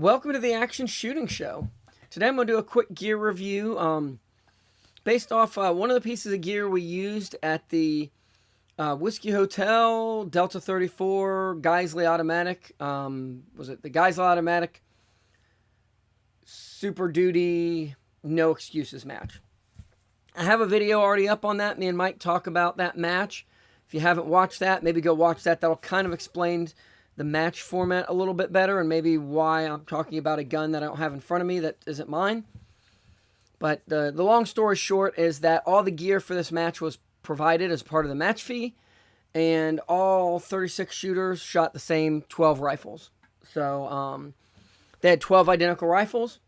Welcome to the Action Shooting Show. Today I'm going to do a quick gear review based off one of the pieces of gear we used at the Whiskey Hotel Delta 34 Geissele Automatic. Was it the Geissele Automatic Super Duty No Excuses match? I have a video already up on that. Me and Mike talk about that match. If you haven't watched that, maybe go watch that. That'll kind of explain the match format a little bit better and maybe why I'm talking about a gun that I don't have in front of me that isn't mine. But the long story short is that all the gear for this match was provided as part of the match fee, and all 36 shooters shot the same 12 rifles. So they had 12 identical rifles.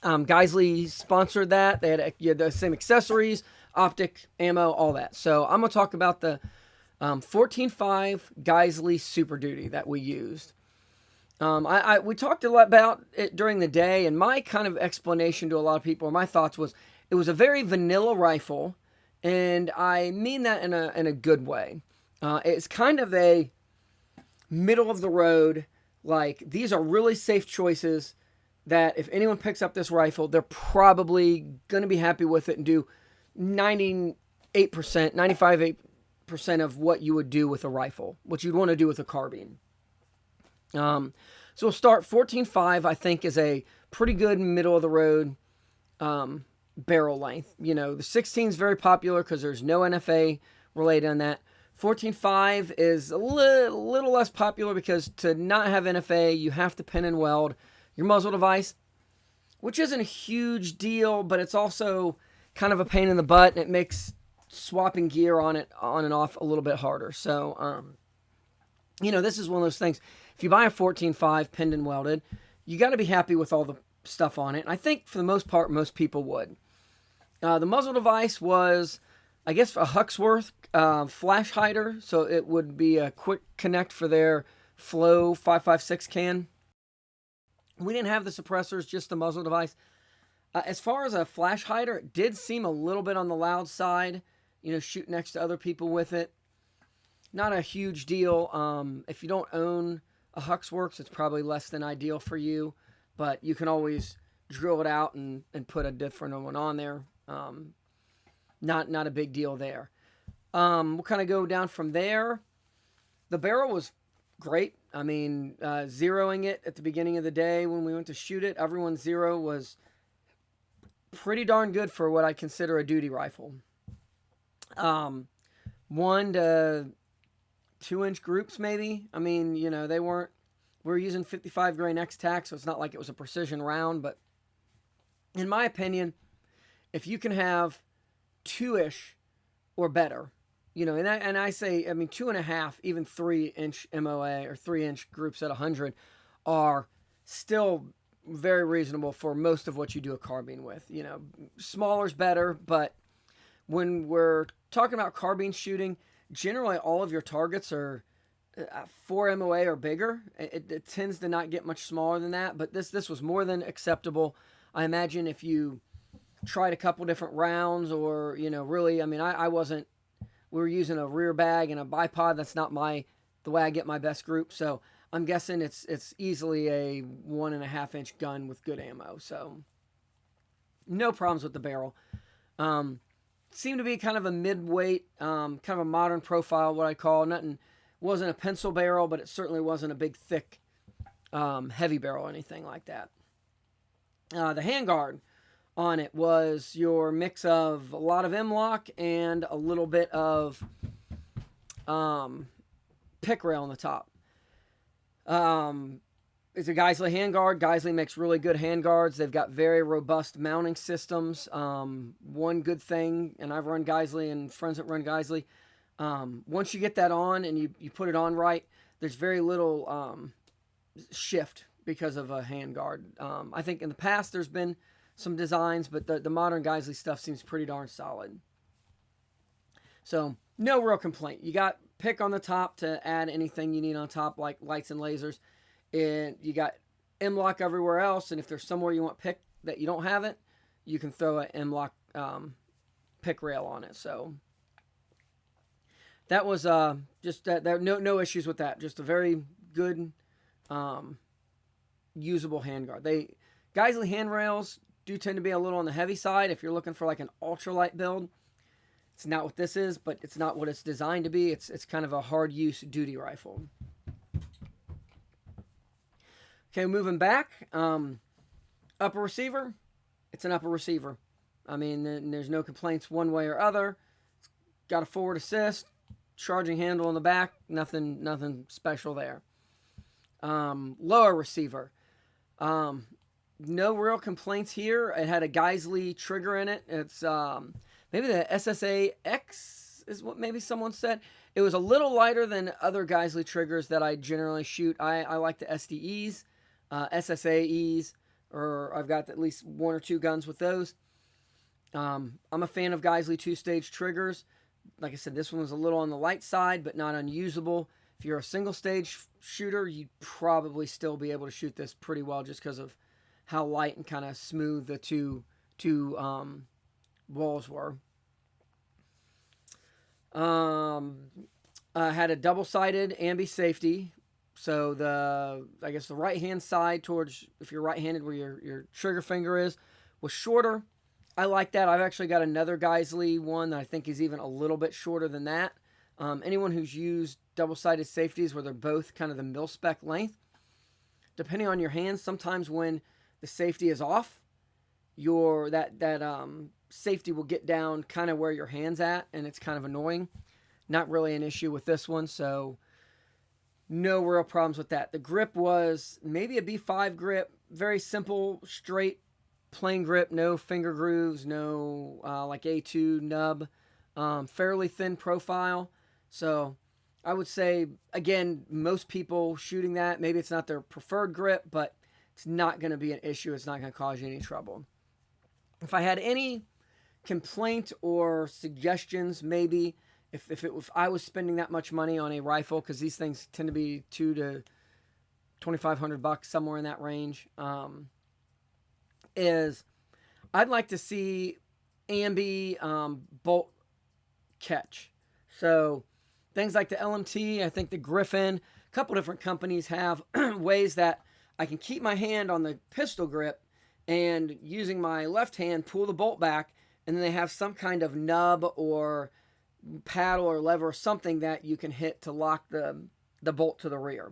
Geissele sponsored that. They had the same accessories, optic, ammo, all that. So I'm going to talk about the 14.5 Geissele Super Duty that we used. We talked a lot about it during the day, and my kind of explanation to a lot of people, or my thoughts was, it was a very vanilla rifle, and I mean that in a good way. It's kind of a middle of the road, like these are really safe choices that if anyone picks up this rifle, they're probably going to be happy with it and do 98%, 95% of what you would do with a rifle, what you'd want to do with a carbine. So we'll start 14.5, I think, is a pretty good middle of the road barrel length. You know, the 16 is very popular because there's no NFA related on that. 14.5 is a little less popular because to not have NFA, you have to pin and weld your muzzle device, which isn't a huge deal, but it's also kind of a pain in the butt, and it makes swapping gear on it on and off a little bit harder. So, this is one of those things. If you buy a 14.5 pinned and welded, you got to be happy with all the stuff on it. And I think for the most part, most people would. The muzzle device was, I guess, a Huxworth flash hider, so it would be a quick connect for their Flow 5.56 can. We didn't have the suppressors, just the muzzle device. As far as a flash hider, it did seem a little bit on the loud side. Shoot next to other people with it. Not a huge deal. If you don't own a Huxworks, it's probably less than ideal for you. But you can always drill it out and put a different one on there. Not a big deal there. We'll kind of go down from there. The barrel was great. I mean, zeroing it at the beginning of the day when we went to shoot it, everyone's zero was pretty darn good for what I consider a duty rifle. 1 to 2 inch groups, maybe. I mean, we were using 55 grain X-Tac, so it's not like it was a precision round, but in my opinion, if you can have 2-ish or better, and I say, 2.5, even 3-inch MOA or 3-inch groups at 100 are still very reasonable for most of what you do a carbine with. Smaller's better, but when we're talking about carbine shooting, generally all of your targets are 4 MOA or bigger. It tends to not get much smaller than that, but this was more than acceptable. I imagine if you tried a couple different rounds or, really, I wasn't, we were using a rear bag and a bipod. That's not the way I get my best group. So I'm guessing it's easily a 1.5-inch gun with good ammo. So no problems with the barrel. Seemed to be kind of a mid-weight, kind of a modern profile, what I call. Wasn't a pencil barrel, but it certainly wasn't a big, thick, heavy barrel or anything like that. The handguard on it was your mix of a lot of M-lock and a little bit of pick rail on the top. It's a Geissele handguard. Geissele makes really good handguards. They've got very robust mounting systems. One good thing, and I've run Geissele and friends that run Geissele, once you get that on and you put it on right, there's very little shift because of a handguard. I think in the past there's been some designs, but the modern Geissele stuff seems pretty darn solid. So no real complaint. You got pick on the top to add anything you need on top, like lights and lasers. And you got M-lock everywhere else, and if there's somewhere you want pick that you don't have it, you can throw an M-lock pick rail on it. So that was just that. No issues with that. Just a very good usable handguard. Geissele handrails do tend to be a little on the heavy side if you're looking for like an ultralight build. It's not what this is, but it's not what it's designed to be. It's kind of a hard use duty rifle. Okay, moving back. Upper receiver. It's an upper receiver. I mean, there's no complaints one way or other. It's got a forward assist, charging handle in the back. Nothing special there. Lower receiver. No real complaints here. It had a Geissele trigger in it. It's maybe the SSA-X is what maybe someone said. It was a little lighter than other Geissele triggers that I generally shoot. I like the SDEs, SSAEs, or I've got at least one or two guns with those. I'm a fan of Geissele two-stage triggers. Like I said, this one was a little on the light side, but not unusable. If you're a single-stage shooter, you'd probably still be able to shoot this pretty well just because of how light and kind of smooth the two walls were. Had a double-sided ambi safety. So I guess the right-hand side towards, if you're right-handed where your trigger finger is, was shorter. I like that. I've actually got another Geissele one that I think is even a little bit shorter than that. Anyone who's used double-sided safeties where they're both kind of the mil-spec length, depending on your hands, sometimes when the safety is off, that safety will get down kind of where your hand's at, and it's kind of annoying. Not really an issue with this one, so no real problems with that. The grip was maybe a B5 grip, very simple, straight, plain grip, no finger grooves, no like A2 nub, fairly thin profile. So I would say, again, most people shooting that, maybe it's not their preferred grip, but it's not going to be an issue. It's not going to cause you any trouble. If I had any complaint or suggestions, maybe if I was spending that much money on a rifle, because these things tend to be $2,000 to $2,500, somewhere in that range, is I'd like to see ambi bolt catch. So things like the LMT, I think the Griffin, a couple different companies have ways that I can keep my hand on the pistol grip and using my left hand pull the bolt back, and then they have some kind of nub or paddle or lever or something that you can hit to lock the bolt to the rear.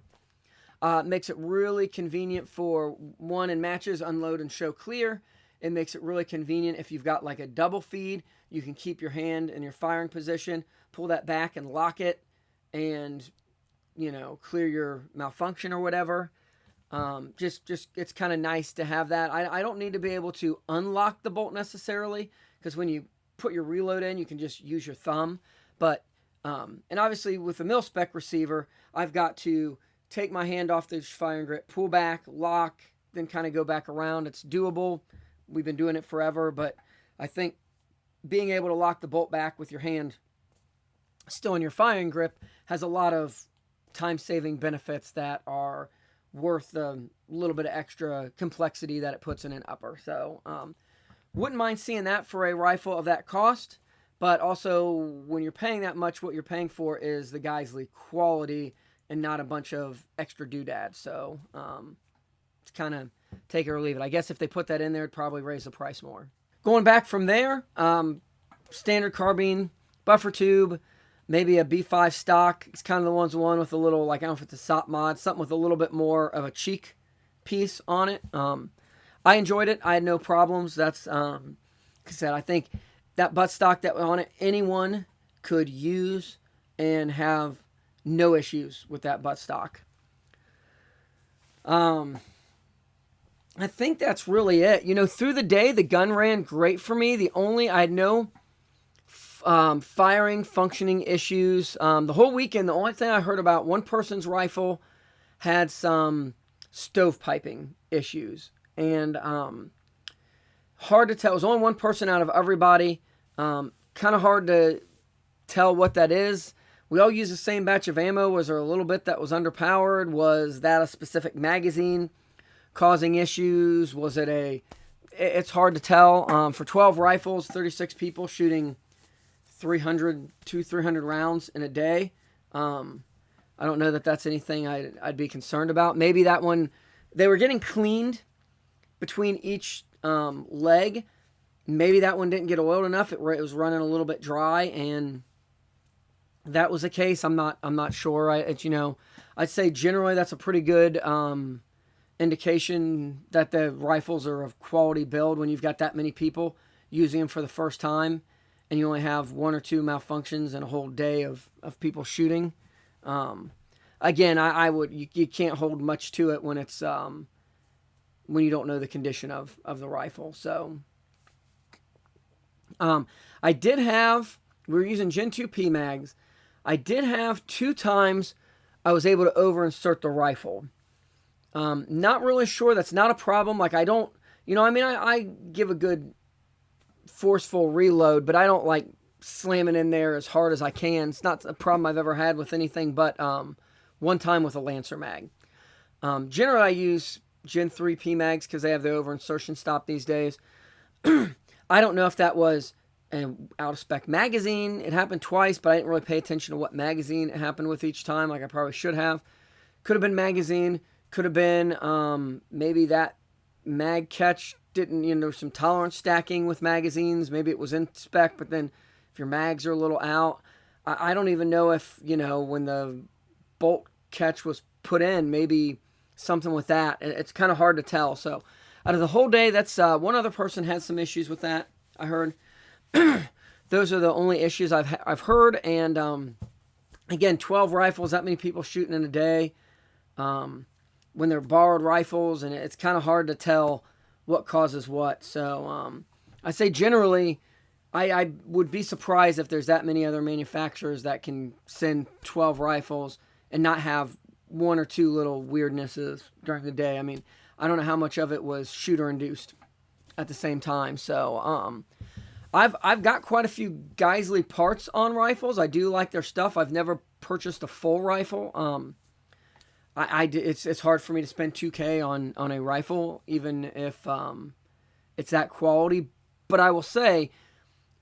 Makes it really convenient for one in matches, unload and show clear. It makes it really convenient if you've got like a double feed. You can keep your hand in your firing position, pull that back and lock it, and clear your malfunction or whatever. Just it's kind of nice to have that. I don't need to be able to unlock the bolt necessarily, because when you put your reload in, you can just use your thumb. But and obviously with the mil-spec receiver, I've got to take my hand off the firing grip, pull back, lock, then kind of go back around. It's doable. We've been doing it forever, but I think being able to lock the bolt back with your hand still in your firing grip has a lot of time-saving benefits that are worth the little bit of extra complexity that it puts in an upper. So wouldn't mind seeing that for a rifle of that cost, but also when you're paying that much, what you're paying for is the Geissele quality and not a bunch of extra doodads. So it's kind of take it or leave it. I guess if they put that in there, it'd probably raise the price more. Going back from there, standard carbine, buffer tube, maybe a B5 stock. It's kind of the one with a little, like, I don't know if it's a SOP mod, something with a little bit more of a cheek piece on it. I enjoyed it. I had no problems. That's, like I said, I think that buttstock that was on it, anyone could use and have no issues with that buttstock. I think that's really it. Through the day, the gun ran great for me. I had no firing, functioning issues. The whole weekend, the only thing I heard about, one person's rifle had some stovepiping issues. And hard to tell. It was only one person out of everybody. Kind of hard to tell what that is. We all use the same batch of ammo. Was there a little bit that was underpowered? Was that a specific magazine causing issues? Was it it's hard to tell. For 12 rifles, 36 people shooting 300 rounds in a day. I don't know that that's anything I'd be concerned about. Maybe that one They were getting cleaned between each leg. Maybe that one didn't get oiled enough. It was running a little bit dry, and that was the case. I'm not sure. I'd say generally that's a pretty good indication that the rifles are of quality build when you've got that many people using them for the first time, and you only have one or two malfunctions in a whole day of people shooting. Again, you can't hold much to it when it's when you don't know the condition of the rifle. So I did have, we were using Gen 2 PMags. I did have 2 times I was able to over insert the rifle. Not really sure. That's not a problem. Like, I don't, I give a good forceful reload, but I don't like slamming in there as hard as I can. It's not a problem I've ever had with anything but one time with a Lancer mag. Generally, I use Gen 3 PMags because they have the over insertion stop these days. I don't know if that was an out of spec magazine. It happened twice, but I didn't really pay attention to what magazine it happened with each time, like I probably should have. Could have been magazine. Could have been maybe that mag catch didn't, there's some tolerance stacking with magazines. Maybe it was in spec, but then if your mags are a little out, I don't even know if, when the bolt catch was put in, maybe something with that. It's kind of hard to tell. So out of the whole day, that's one other person had some issues with that, I heard. Those are the only issues I've heard. And again, 12 rifles, that many people shooting in a day. When they're borrowed rifles, and it's kind of hard to tell what causes what. So I say generally, I would be surprised if there's that many other manufacturers that can send 12 rifles and not have one or two little weirdnesses during the day. I mean, I don't know how much of it was shooter induced at the same time. So I've got quite a few Geissele parts on rifles. I do like their stuff. I've never purchased a full rifle. It's hard for me to spend $2,000 on a rifle, even if it's that quality. But I will say,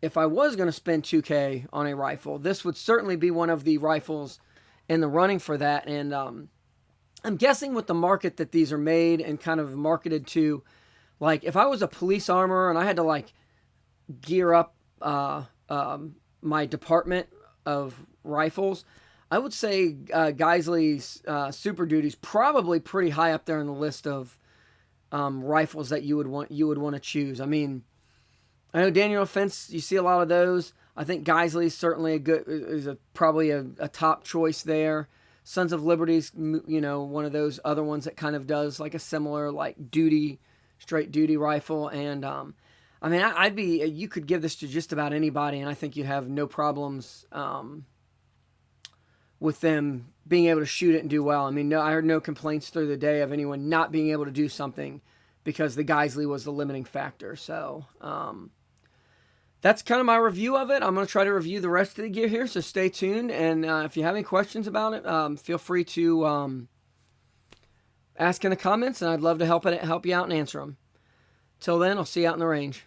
if I was going to spend $2,000 on a rifle, this would certainly be one of the rifles in the running for that. And I'm guessing with the market that these are made and kind of marketed to, like if I was a police armor and I had to like gear up my department of rifles, I would say Geissele's Super Duty's probably pretty high up there on the list of rifles that you would want to choose. I mean, I know Daniel Offense, you see a lot of those. I think Geissele is certainly probably a top choice there. Sons of Liberty's, one of those other ones that kind of does like a similar like straight duty rifle. And I mean, you could give this to just about anybody, and I think you'd have no problems with them being able to shoot it and do well. I mean, I heard no complaints through the day of anyone not being able to do something because the Geissele was the limiting factor. So that's kind of my review of it. I'm going to try to review the rest of the gear here, so stay tuned. And if you have any questions about it, feel free to ask in the comments, and I'd love to help you out and answer them. Till then, I'll see you out in the range.